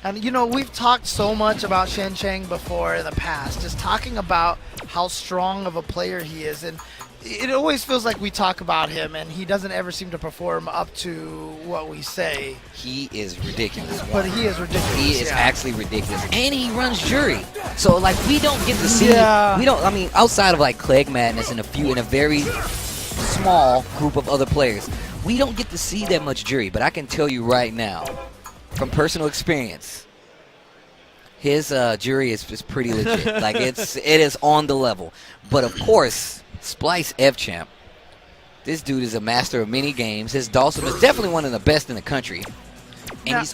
And you know, we've talked so much about Chang before in the past, just talking about how strong of a player he is, and it always feels like we talk about him and he doesn't ever seem to perform up to what we say. He is ridiculous. But he is ridiculous. He is actually ridiculous. And he runs jury. So like we don't get to see Yeah. we don't I mean outside of like Clegg Madness and a very small group of other players, we don't get to see that much jury, but I can tell you right now from personal experience, his jury is pretty legit. Like it is on the level. But of course, Splice FCHAMP, this dude is a master of many games. His Dawson is definitely one of the best in the country. And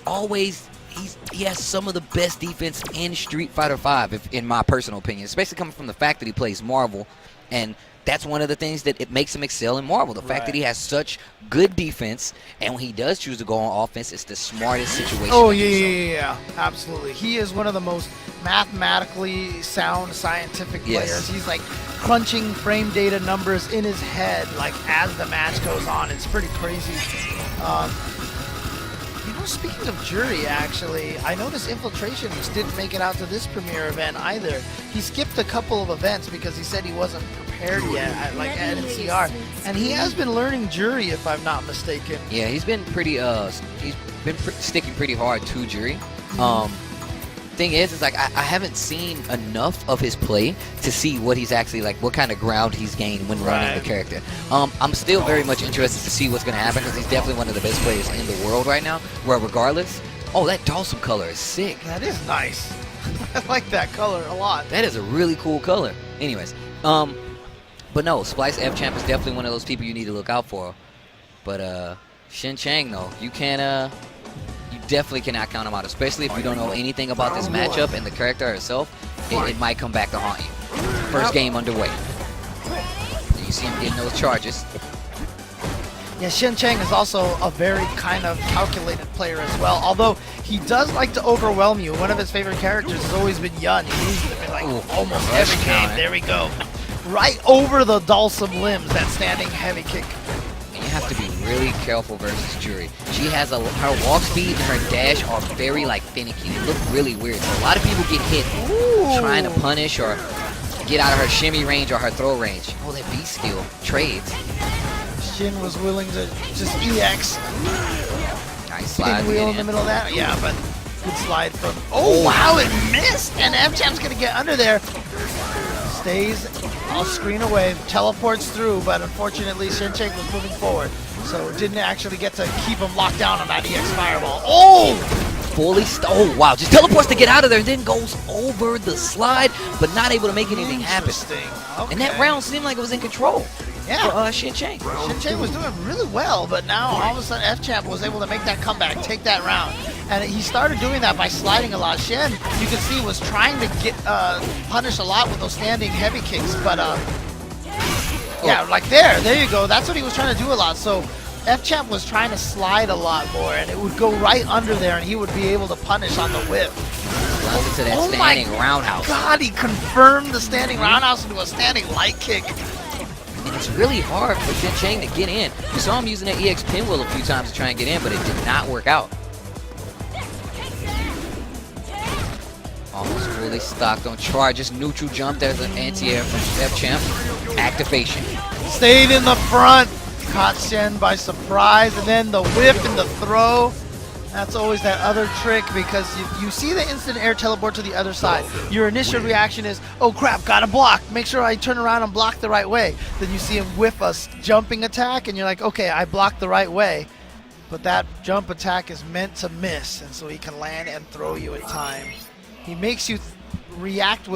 he has some of the best defense in Street Fighter V, in my personal opinion, especially coming from the fact that he plays Marvel. And that's one of the things that it makes him excel in Marvel. The fact that he has such good defense, and when he does choose to go on offense, it's the smartest situation. Oh, yeah, absolutely. He is one of the most mathematically sound scientific players. He's like crunching frame data numbers in his head like as the match goes on. It's pretty crazy. You know, speaking of jury, actually, I noticed Infiltration just didn't make it out to this premiere event either. He skipped a couple of events because he said he wasn't prepared yet, at NCR. And he has been learning jury, if I'm not mistaken. Yeah, he's been pretty sticking pretty hard to jury. Thing is like I haven't seen enough of his play to see what he's actually like, what kind of ground he's gained when running the character. I'm still very much interested to see what's going to happen because he's definitely one of the best players in the world right now. Where regardless, oh, that Dawson color is sick. That is nice. I like that color a lot. That is a really cool color. Anyways, but no, Splice FCHAMP is definitely one of those people you need to look out for. But CHANG though, you definitely cannot count him out, especially if you don't know anything about this matchup and the character herself. It might come back to haunt you. First game underway. You see him getting those charges. Yeah, CHANG is also a very kind of calculated player as well, although he does like to overwhelm you. One of his favorite characters has always been Yun. He uses them in like almost every game. There we go. Right over the Dawson limbs, that standing heavy kick. You have to be really careful versus Jury. She has her walk speed and her dash are very like finicky. They look really weird. So a lot of people get hit trying to punish or get out of her shimmy range or her throw range. Oh, that beast skill trades. Shin was willing to just EX. Nice slide. Wheel in the middle of that. Yeah, but good slide from. Oh wow, it missed, and FCHAMP's gonna get under there. Stays off screen away, teleports through, but unfortunately CHANG was moving forward, so didn't actually get to keep him locked down on that EX fireball. Oh! Fully oh wow, just teleports to get out of there and then goes over the slide, but not able to make anything happen. Okay. And that round seemed like it was in control. Yeah. For CHANG. CHANG was doing really well, but now all of a sudden FCHAMP was able to make that comeback, take that round. And he started doing that by sliding a lot. Shen, you can see, was trying to get punish a lot with those standing heavy kicks, but yeah, like there you go. That's what he was trying to do a lot. So FCHAMP was trying to slide a lot more, and it would go right under there, and he would be able to punish on the whip. Into that standing roundhouse. God, he confirmed the standing roundhouse into a standing light kick. And it's really hard for CHANG to get in. We saw him using that EX pinwheel a few times to try and get in, but it did not work out. Almost fully stocked on charges. Neutral jump. There's an anti-air from FCHAMP. Activation. Stayed in the front. Caught Shen by surprise. And then the whip and the throw. That's always that other trick, because you see the instant air teleport to the other side. Your initial reaction is, oh crap, gotta block. Make sure I turn around and block the right way. Then you see him whiff a jumping attack, and you're like, okay, I blocked the right way. But that jump attack is meant to miss, and so he can land and throw you in time. He makes you react to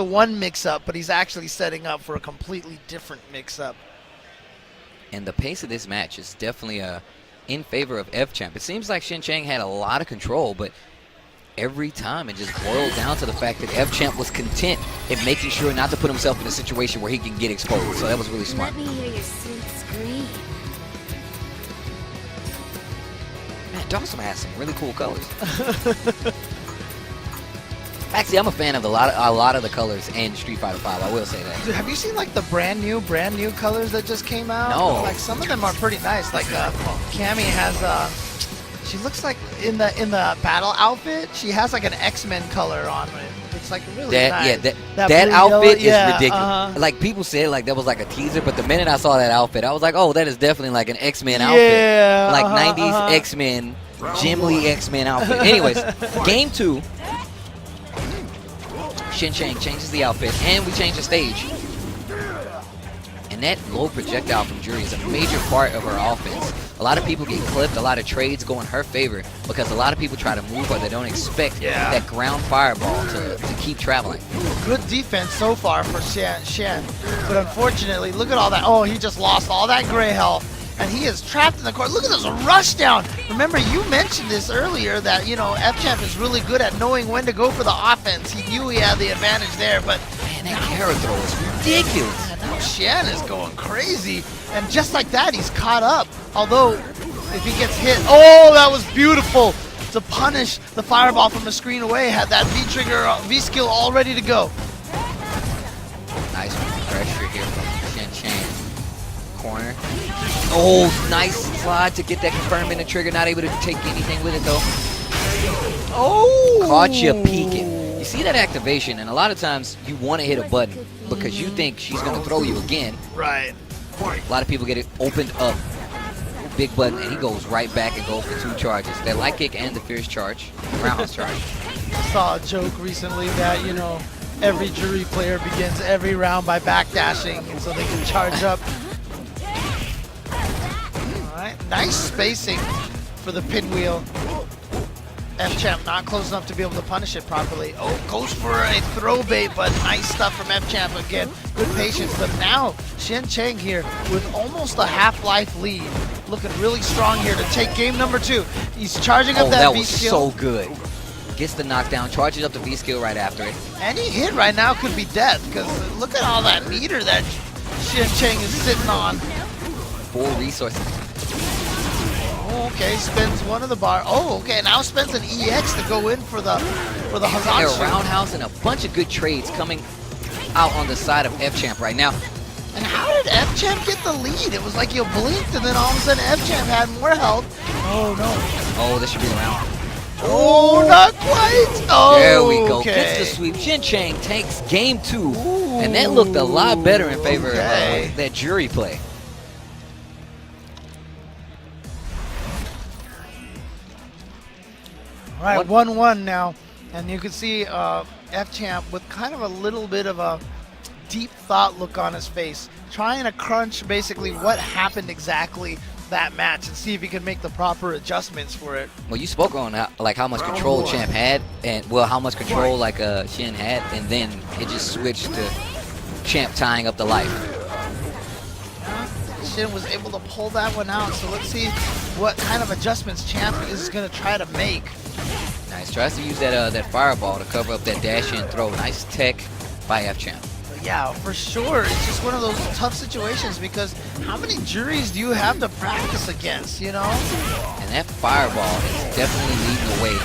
one mix-up, but he's actually setting up for a completely different mix-up. And the pace of this match is definitely in favor of FCHAMP. It seems like CHANG had a lot of control, but every time it just boiled down to the fact that FCHAMP was content in making sure not to put himself in a situation where he can get exposed. So that was really smart. Let me hear your sweet scream. Man, Dawson has some really cool colors. Actually, I'm a fan of a lot of the colors in Street Fighter V. I will say that. Dude, have you seen like the brand new colors that just came out? No. Like some of them are pretty nice. Like Cammy has She looks like in the battle outfit, she has like an X-Men color on it. It's like really nice. Yeah, that blue, outfit yellow, is ridiculous. Like people said, like that was like a teaser, but the minute I saw that outfit, I was like, oh, that is definitely like an X-Men outfit, like 90s X-Men, Jim Lee X-Men outfit. Anyways, game 2, CHANG changes the outfit, and we change the stage. And that low projectile from Jury is a major part of her offense. A lot of people get clipped, a lot of trades go in her favor because a lot of people try to move or they don't expect that ground fireball to keep traveling. Good defense so far for Shen, but unfortunately, look at all that. Oh, he just lost all that gray health, and he is trapped in the court. Look at this rush down. Remember, you mentioned this earlier that, you know, FCHAMP is really good at knowing when to go for the offense. He knew he had the advantage there, but man, that carrot throw is ridiculous. now Shen is going crazy, and just like that, he's caught up. Although, if he gets hit, oh, that was beautiful to punish the fireball from the screen away. Had that V-trigger, V-skill all ready to go. Nice pressure here from CHANG. Corner. Oh, nice slide to get that confirm in the trigger. Not able to take anything with it, though. Oh! Caught you peeking. You see that activation, and a lot of times you want to hit a button because you think she's going to throw you again. Right. A lot of people get it opened up. Big button, and he goes right back and goes for 2 charges. That light kick and the fierce charge. Roundhouse charge. I saw a joke recently that, you know, every Jury player begins every round by backdashing so they can charge up. Alright, nice spacing for the pinwheel. FCHAMP not close enough to be able to punish it properly. Oh, goes for a throw bait, but nice stuff from FCHAMP again. Good patience, but now CHANG here with almost a half-life lead. Looking really strong here to take game number 2. He's charging up that V-skill. Oh, that was so good. Gets the knockdown, charges up the V-skill right after it. Any hit right now could be death, because look at all that meter that CHANG is sitting on. 4 resources. Okay, spends one of the bar. Oh, okay, now spends an EX to go in for the Hazan. A roundhouse and a bunch of good trades coming out on the side of FCHAMP right now. And how did FCHAMP get the lead? It was like you blinked and then all of a sudden FCHAMP had more health. Oh no. Oh, this should be the round. Oh, not quite. Oh, there we go. Okay. Gets the sweep. CHANG takes game 2. Ooh, and that looked a lot better in favor of that Jury play. All right, 1-1 now. And you can see FCHAMP with kind of a little bit of a deep thought look on his face, trying to crunch basically what happened exactly that match and see if he can make the proper adjustments for it. Well, you spoke on how much control Champ had, and well, how much control Shen had, and then it just switched to Champ tying up the life. Shen was able to pull that one out, so let's see what kind of adjustments Champ is going to try to make. Nice, tries to use that fireball to cover up that dash in throw. Nice tech by FCHAMP. Yeah, for sure. It's just one of those tough situations because how many Juries do you have to practice against, you know? And that fireball is definitely leading the way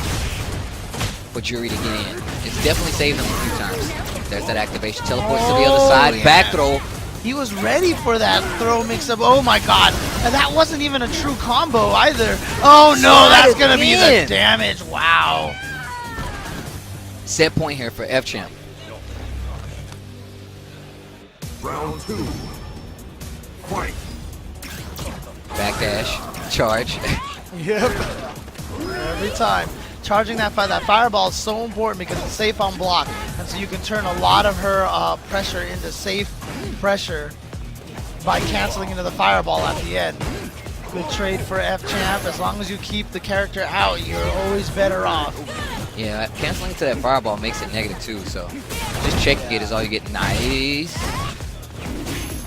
for Jury to get in. It's definitely saved him a few times. There's that activation. Teleports to the other side. Yeah. Back throw. He was ready for that throw mix-up. Oh my god. And that wasn't even a true combo either. Oh no, that's going to be the damage. Wow. Set point here for FCHAMP. Round 2. Fight. Backdash. Charge. Yep. Every time. Charging that fireball is so important because it's safe on block. And so you can turn a lot of her pressure into safe pressure by canceling into the fireball at the end. Good trade for FCHAMP. As long as you keep the character out, you're always better off. Yeah, canceling into that fireball makes it -2, so just checking it is all you get. Nice.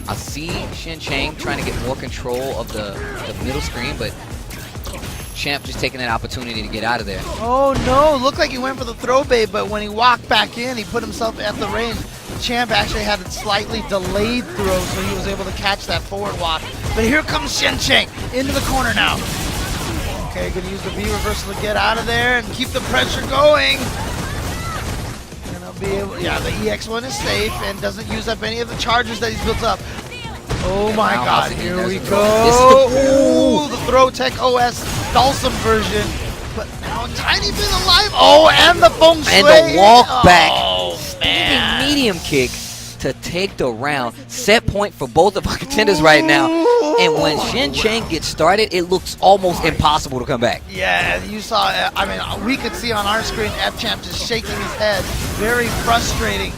I see CHANG trying to get more control of the middle screen, but Champ just taking that opportunity to get out of there. Oh no, looked like he went for the throw bait, but when he walked back in, he put himself at the range. Champ actually had a slightly delayed throw, so he was able to catch that forward walk. But here comes CHANG into the corner now. Okay, gonna use the V reversal to get out of there and keep the pressure going. Be able, yeah, the EX one is safe and doesn't use up any of the charges that he's built up. Oh my god, here we go. Ooh, the throw tech OS Dawson version, but now a tiny bit alive. Oh, and the feng shui. And the walk back. Oh, man. Medium kick to take the round. Set point for both of our contenders right now. And when CHANG gets started, it looks almost impossible to come back. Yeah, you saw, I mean, we could see on our screen FCHAMP just shaking his head. Very frustrating.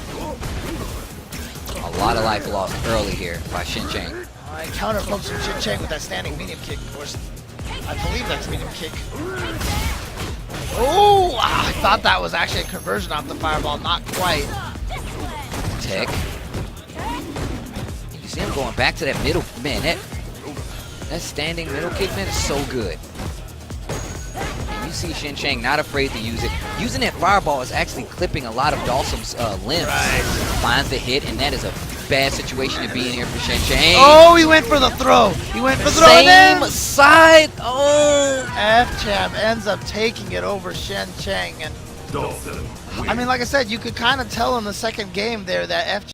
A lot of life lost early here by CHANG. Counter pumps from CHANG with that standing medium kick. Of course, I believe that's medium kick. Oh, I thought that was actually a conversion off the fireball. Not quite. Tech. You see him going back to that middle. Man, that standing middle kick, man, is so good. And you see CHANG not afraid to use it. Using that fireball is actually clipping a lot of Dawson's limbs. Right. Finds the hit, and that is a bad situation to be in here for CHANG. Oh, he went for the throw. He went for the throw. Same and then side. Oh. FCHAMP ends up taking it over CHANG. And Dawson. I mean, like I said, you could kind of tell in the second game there that FCHAMP